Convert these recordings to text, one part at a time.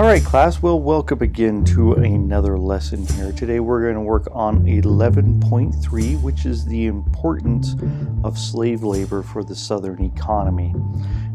Alright class, well welcome again to another lesson here. Today we're going to work on 11.3, which is the importance of slave labor for the Southern economy.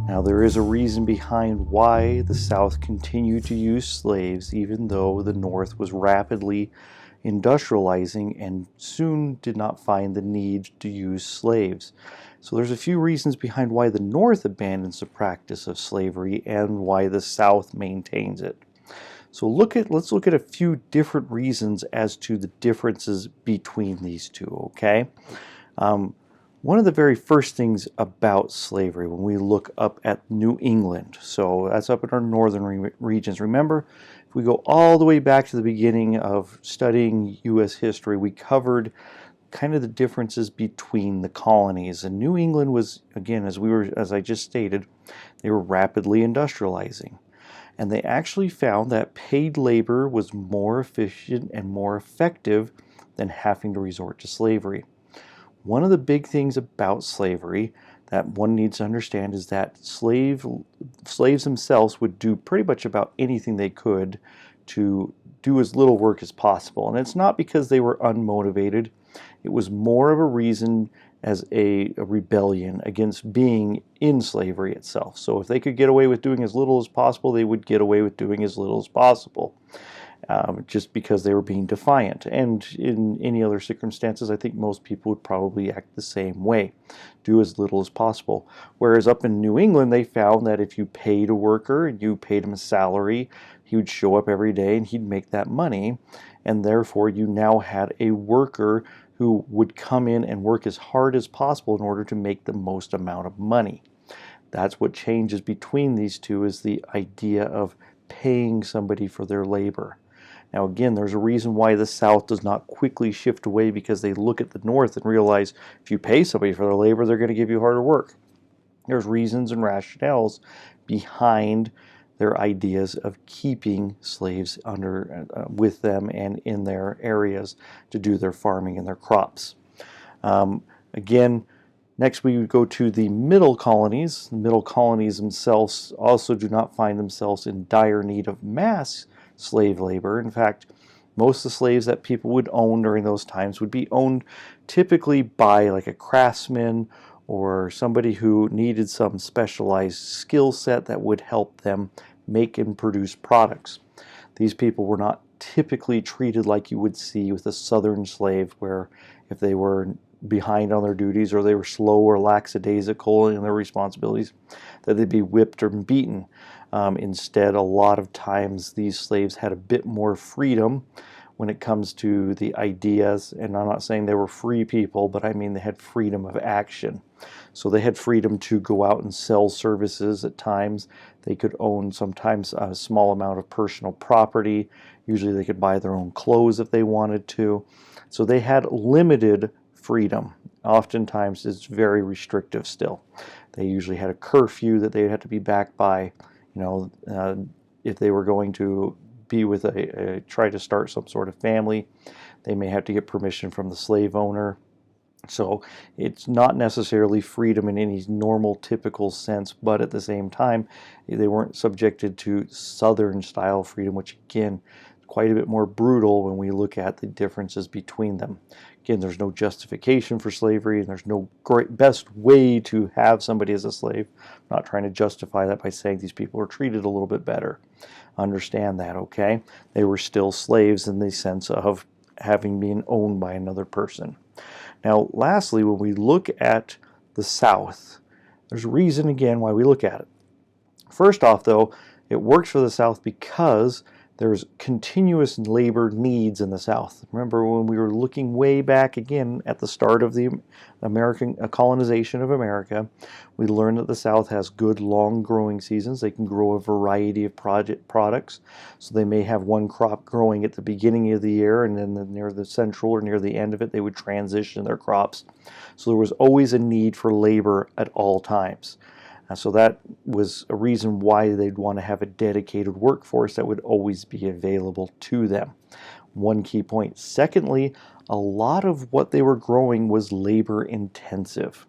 Now there is a reason behind why the South continued to use slaves even though the North was rapidly industrializing and soon did not find the need to use slaves. So there's a few reasons behind why the North abandons the practice of slavery and why the South maintains it. So let's look at a few different reasons as to the differences between these two, okay? One of the very first things about slavery when we look up at New England, so that's up in our northern regions. Remember, if we go all the way back to the beginning of studying U.S. history, we covered kind of the differences between the colonies. And New England was, again, as I just stated, they were rapidly industrializing. And they actually found that paid labor was more efficient and more effective than having to resort to slavery. One of the big things about slavery that one needs to understand is that slaves themselves would do pretty much about anything they could to do as little work as possible. And it's not because they were unmotivated. It was more of a reason as a rebellion against being in slavery itself. So if they could get away with doing as little as possible, they would get away with doing as little as possible, just because they were being defiant. And in any other circumstances, I think most people would probably act the same way, do as little as possible. Whereas up in New England, they found that if you paid a worker and you paid him a salary, he would show up every day and he'd make that money. And therefore, you now had a worker who would come in and work as hard as possible in order to make the most amount of money. That's what changes between these two, is the idea of paying somebody for their labor. Now again, there's a reason why the South does not quickly shift away, because they look at the North and realize if you pay somebody for their labor, they're going to give you harder work. There's reasons and rationales behind their ideas of keeping slaves with them and in their areas to do their farming and their crops. Again, next we would go to the middle colonies. The middle colonies themselves also do not find themselves in dire need of mass slave labor. In fact, most of the slaves that people would own during those times would be owned typically by like a craftsman or somebody who needed some specialized skill set that would help them make and produce products. These people were not typically treated like you would see with a southern slave, where if they were behind on their duties or they were slow or lackadaisical in their responsibilities, that they'd be whipped or beaten. Instead, a lot of times these slaves had a bit more freedom when it comes to the ideas, and I'm not saying they were free people, but I mean they had freedom of action. So they had freedom to go out and sell services at times. They could own sometimes a small amount of personal property. Usually they could buy their own clothes if they wanted to. So they had limited freedom. Oftentimes it's very restrictive still. They usually had a curfew that they had to be back by, if they were going to be with try to start some sort of family, they may have to get permission from the slave owner. So it's not necessarily freedom in any normal, typical sense, but at the same time, they weren't subjected to Southern style freedom, which again, is quite a bit more brutal when we look at the differences between them. Again, there's no justification for slavery, and there's no best way to have somebody as a slave. I'm not trying to justify that by saying these people were treated a little bit better. Understand that, okay? They were still slaves in the sense of having been owned by another person. Now, lastly, when we look at the South, there's a reason again why we look at it. First off, though, it works for the South because there's continuous labor needs in the South. Remember when we were looking way back again at the start of the American colonization of America, we learned that the South has good long growing seasons. They can grow a variety of products. So they may have one crop growing at the beginning of the year, and then near the central or near the end of it, they would transition their crops. So there was always a need for labor at all times. So that was a reason why they'd want to have a dedicated workforce that would always be available to them. One key point. Secondly, a lot of what they were growing was labor intensive.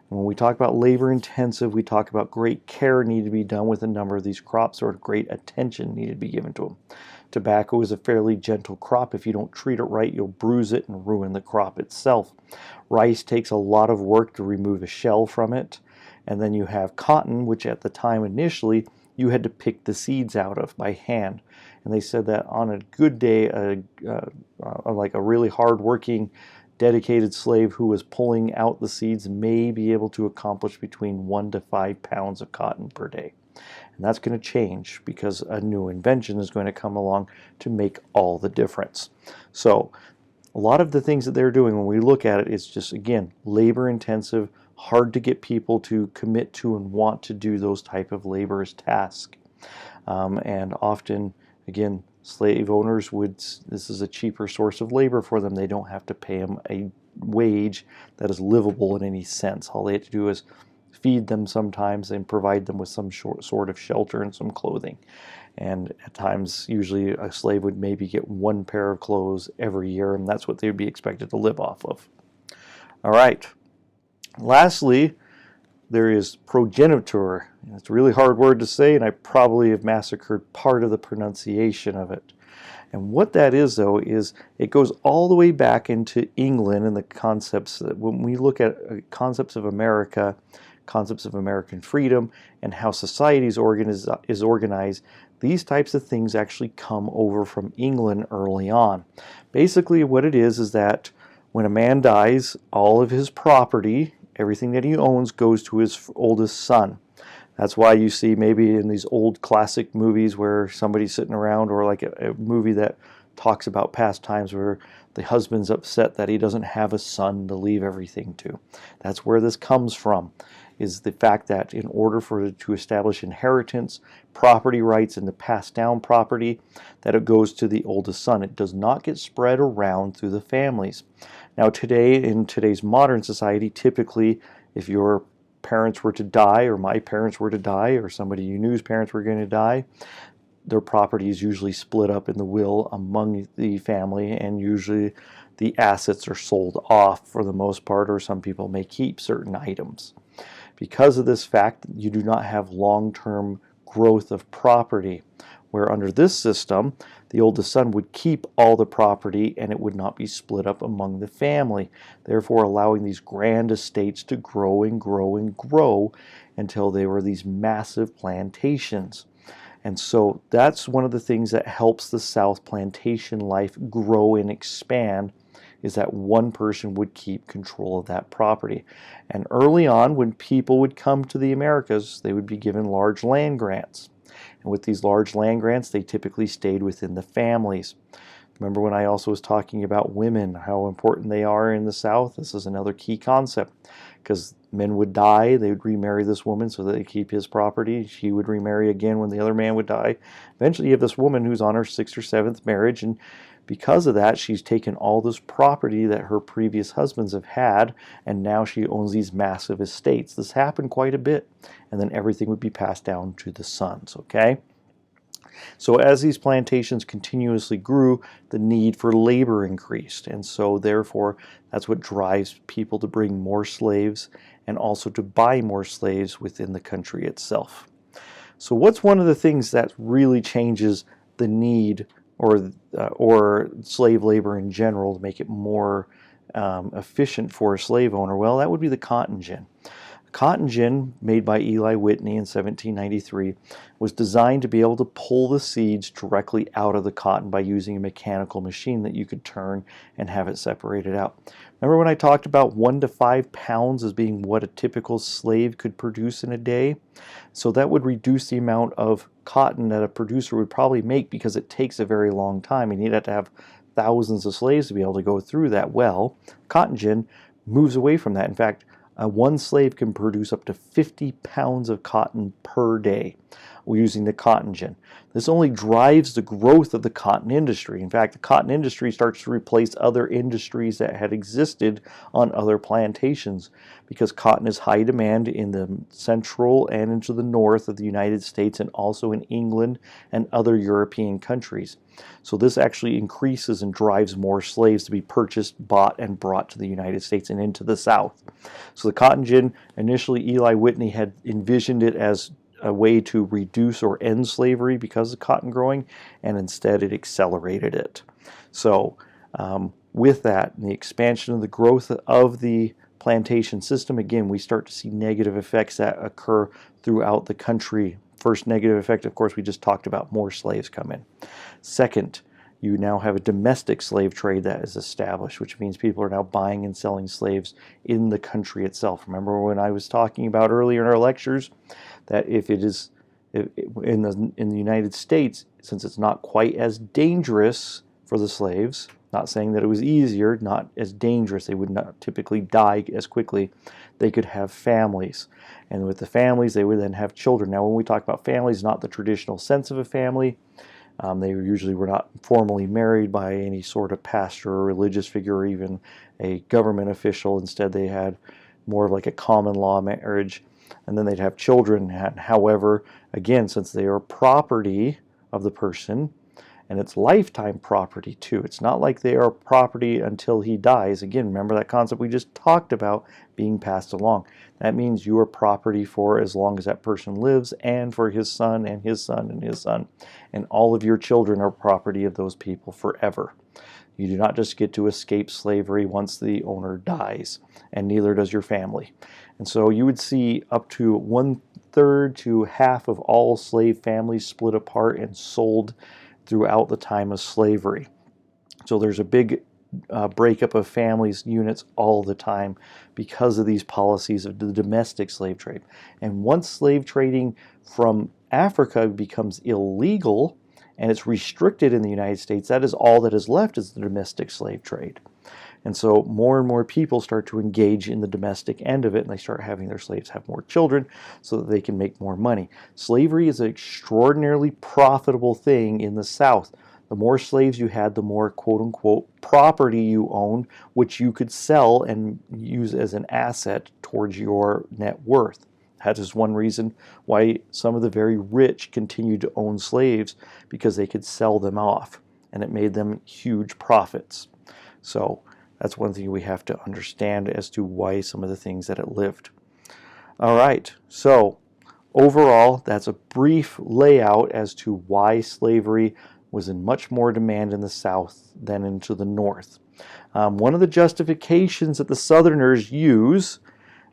When we talk about labor intensive, we talk about great care needed to be done with a number of these crops, or great attention needed to be given to them. Tobacco is a fairly gentle crop. If you don't treat it right, you'll bruise it and ruin the crop itself. Rice takes a lot of work to remove a shell from it. And then you have cotton, which at the time initially you had to pick the seeds out of by hand. And they said that on a good day, like a really hard-working, dedicated slave who was pulling out the seeds may be able to accomplish between 1 to 5 pounds of cotton per day. And that's going to change because a new invention is going to come along to make all the difference. So a lot of the things that they're doing, when we look at it, it's just, again, labor intensive, hard to get people to commit to and want to do those type of laborious tasks. And often, again, slave owners this is a cheaper source of labor for them. They don't have to pay them a wage that is livable in any sense. All they have to do is feed them sometimes and provide them with some sort of shelter and some clothing. And at times, usually a slave would maybe get 1 pair of clothes every year, and that's what they would be expected to live off of. All right. Lastly, there is progenitor. It's a really hard word to say, and I probably have massacred part of the pronunciation of it. And what that is, though, is it goes all the way back into England and the concepts that when we look at concepts of America, concepts of American freedom, and how society is organized, these types of things actually come over from England early on. Basically, what it is that when a man dies, all of his property, everything that he owns, goes to his oldest son. That's why you see maybe in these old classic movies where somebody's sitting around, or like a movie that talks about past times where the husband's upset that he doesn't have a son to leave everything to. That's where this comes from, is the fact that in order to establish inheritance, property rights, and to pass down property, that it goes to the oldest son. It does not get spread around through the families. Now today, in today's modern society, typically if your parents were to die, or my parents were to die, or somebody you knew's parents were going to die, their property is usually split up in the will among the family, and usually the assets are sold off for the most part, or some people may keep certain items. Because of this fact, you do not have long-term growth of property, where under this system, the oldest son would keep all the property and it would not be split up among the family, therefore allowing these grand estates to grow and grow and grow until they were these massive plantations. And so that's one of the things that helps the South plantation life grow and expand, is that one person would keep control of that property. And early on, when people would come to the Americas, they would be given large land grants. And with these large land grants, they typically stayed within the families. Remember when I also was talking about women, how important they are in the South? This is another key concept, because men would die, they would remarry this woman so that they keep his property. She would remarry again when the other man would die. Eventually you have this woman who's on her 6th or 7th marriage, and because of that, she's taken all this property that her previous husbands have had, and now she owns these massive estates. This happened quite a bit, and then everything would be passed down to the sons, okay? So as these plantations continuously grew, the need for labor increased, and so therefore that's what drives people to bring more slaves and also to buy more slaves within the country itself. So what's one of the things that really changes the need or slave labor in general to make it more efficient for a slave owner? Well, that would be the cotton gin. Cotton gin, made by Eli Whitney in 1793, was designed to be able to pull the seeds directly out of the cotton by using a mechanical machine that you could turn and have it separated out. Remember when I talked about 1 to 5 pounds as being what a typical slave could produce in a day? So that would reduce the amount of cotton that a producer would probably make, because it takes a very long time and you'd have to have thousands of slaves to be able to go through that. Well, cotton gin moves away from that. In fact, one slave can produce up to 50 pounds of cotton per day. using the cotton gin. This only drives the growth of the cotton industry. In fact, the cotton industry starts to replace other industries that had existed on other plantations because cotton is high demand in the central and into the north of the United States and also in England and other European countries. So this actually increases and drives more slaves to be purchased, bought, and brought to the United States and into the South. So the cotton gin, initially Eli Whitney had envisioned it as a way to reduce or end slavery because of cotton growing, and instead it accelerated it. So with that and the expansion of the growth of the plantation system, again, we start to see negative effects that occur throughout the country. First negative effect, of course, we just talked about, more slaves come in. Second, you now have a domestic slave trade that is established, which means people are now buying and selling slaves in the country itself. Remember when I was talking about earlier in our lectures that if it is in the United States, since it's not quite as dangerous for the slaves, not saying that it was easier, not as dangerous, they would not typically die as quickly, they could have families. And with the families, they would then have children. Now, when we talk about families, not the traditional sense of a family. They usually were not formally married by any sort of pastor or religious figure or even a government official. Instead, they had more of like a common law marriage, and then they'd have children. However, again, since they are property of the person, and it's lifetime property too. It's not like they are property until he dies. Again, remember that concept we just talked about being passed along. That means you are property for as long as that person lives, and for his son and his son and his son. And all of your children are property of those people forever. You do not just get to escape slavery once the owner dies, and neither does your family. And so you would see up to 1/3 to half of all slave families split apart and sold throughout the time of slavery. So there's a big breakup of families units all the time because of these policies of the domestic slave trade. And once slave trading from Africa becomes illegal and it's restricted in the United States, that is all that is left is the domestic slave trade. And so more and more people start to engage in the domestic end of it, and they start having their slaves have more children so that they can make more money. Slavery is an extraordinarily profitable thing in the South. The more slaves you had, the more quote-unquote property you owned, which you could sell and use as an asset towards your net worth. That is one reason why some of the very rich continued to own slaves, because they could sell them off, and it made them huge profits. So that's one thing we have to understand as to why some of the things that it lived. All right, so overall, that's a brief layout as to why slavery was in much more demand in the South than into the North. One of the justifications that the Southerners use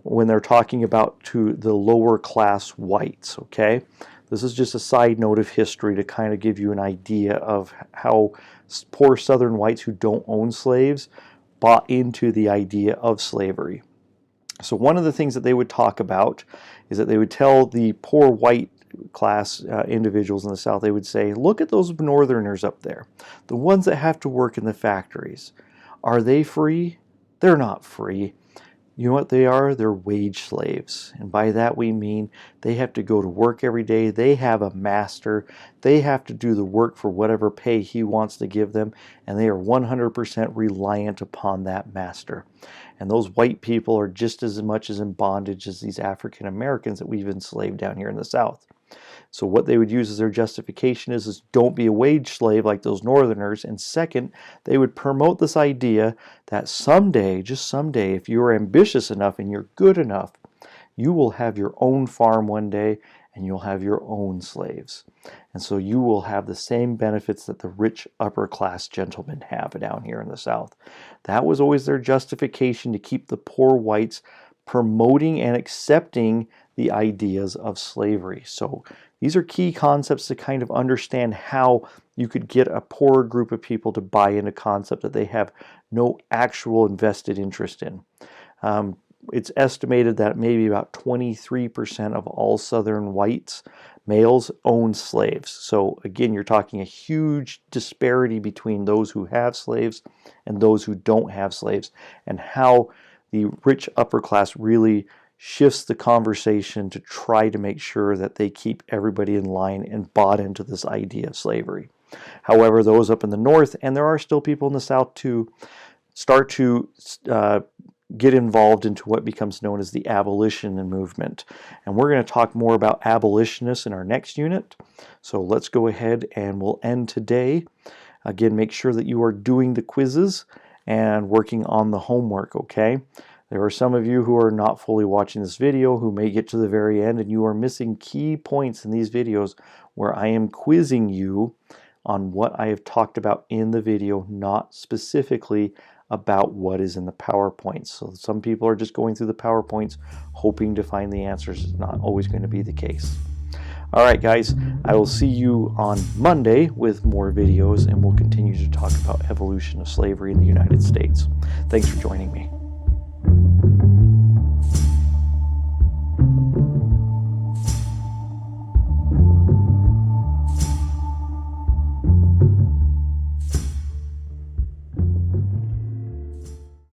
when they're talking about to the lower class whites, okay? This is just a side note of history to kind of give you an idea of how poor Southern whites who don't own slaves bought into the idea of slavery. So one of the things that they would talk about is that they would tell the poor white class individuals in the South, they would say, look at those Northerners up there, the ones that have to work in the factories. Are they free? They're not free. You know what they are? They're wage slaves. And by that we mean they have to go to work every day. They have a master. They have to do the work for whatever pay he wants to give them. And they are 100% reliant upon that master. And those white people are just as much as in bondage as these African Americans that we've enslaved down here in the South. So what they would use as their justification is don't be a wage slave like those Northerners. And second, they would promote this idea that someday, just someday, if you're ambitious enough and you're good enough, you will have your own farm one day and you'll have your own slaves. And so you will have the same benefits that the rich upper class gentlemen have down here in the South. That was always their justification to keep the poor whites promoting and accepting the ideas of slavery. So these are key concepts to kind of understand how you could get a poorer group of people to buy into a concept that they have no actual invested interest in. It's estimated that maybe about 23% of all Southern whites, males, own slaves. So again, you're talking a huge disparity between those who have slaves and those who don't have slaves, and how the rich upper class really shifts the conversation to try to make sure that they keep everybody in line and bought into this idea of slavery. However, those up in the north, and there are still people in the south too, start to get involved into what becomes known as the abolition movement. And we're going to talk more about abolitionists in our next unit. So let's go ahead and we'll end today. Again, make sure that you are doing the quizzes and working on the homework, okay? There are some of you who are not fully watching this video who may get to the very end, and you are missing key points in these videos where I am quizzing you on what I have talked about in the video, not specifically about what is in the PowerPoints. So some people are just going through the PowerPoints hoping to find the answers. It's not always going to be the case. All right, guys, I will see you on Monday with more videos, and we'll continue to talk about evolution of slavery in the United States. Thanks for joining me.